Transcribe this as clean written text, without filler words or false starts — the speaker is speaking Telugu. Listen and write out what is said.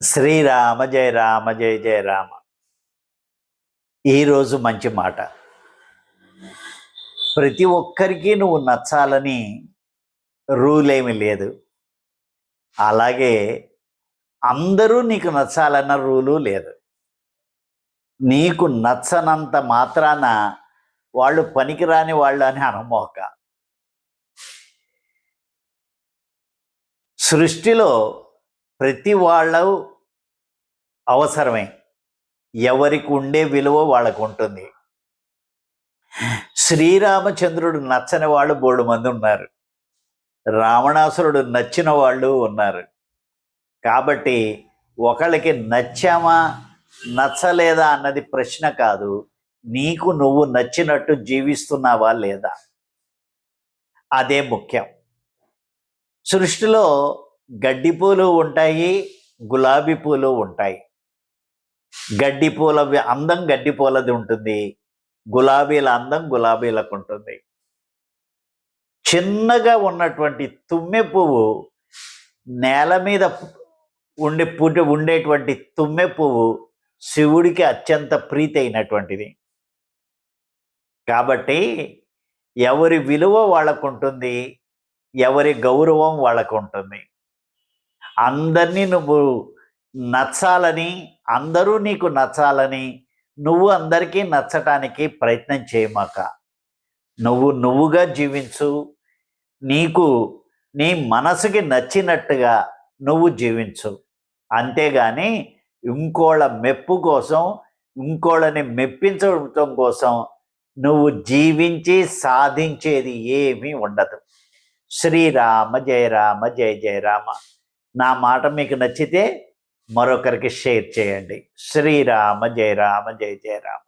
శ్రీరామ జయ రామ జయ జయ రామ. ఈరోజు మంచి మాట. ప్రతి ఒక్కరికి నువ్వు నచ్చాలని రూల్ ఏమి లేదు. అలాగే అందరూ నీకు నచ్చాలన్న రూలు లేదు. నీకు నచ్చనంత మాత్రాన వాళ్ళు పనికిరాని వాళ్ళు అని అనమోక. సృష్టిలో ప్రతి వాళ్ళు అవసరమే. ఎవరికి ఉండే విలువ వాళ్ళకు ఉంటుంది. శ్రీరామచంద్రుడు నచ్చని వాళ్ళు బోడు మంది ఉన్నారు. రావణాసురుడు నచ్చిన వాళ్ళు ఉన్నారు. కాబట్టి ఒకళ్ళకి నచ్చామా నచ్చలేదా అన్నది ప్రశ్న కాదు. నీకు నువ్వు నచ్చినట్టు జీవిస్తున్నావా లేదా, అదే ముఖ్యం. సృష్టిలో గడ్డి పూలు ఉంటాయి, గులాబీ పూలు ఉంటాయి. గడ్డి పూల అందం గడ్డి పూలది ఉంటుంది, గులాబీల అందం గులాబీలకు ఉంటుంది. చిన్నగా ఉన్నటువంటి తుమ్మె పువ్వు, నేల మీద ఉండేటువంటి తుమ్మె పువ్వు శివుడికి అత్యంత ప్రీతి అయినటువంటిది. కాబట్టి ఎవరి విలువ వాళ్ళకు ఉంటుంది, ఎవరి గౌరవం వాళ్ళకు ఉంటుంది. అందరినీ నువ్వు నచ్చాలని, అందరూ నీకు నచ్చాలని నువ్వు అందరికీ నచ్చటానికి ప్రయత్నం చేయమాక. నువ్వుగా జీవించు. నీకు నీ మనసుకి నచ్చినట్టుగా నువ్వు జీవించు. అంతేగాని ఇంకోళ్ళ మెప్పు కోసం, ఇంకోళ్ళని మెప్పించడం కోసం నువ్వు జీవించి సాధించేది ఏమీ ఉండదు. శ్రీరామ జయ రామ జయ జయ రామ. నా మాట మీకు నచ్చితే మరొకరికి షేర్ చేయండి. శ్రీరామ జయ రామ జయ జయ రామ.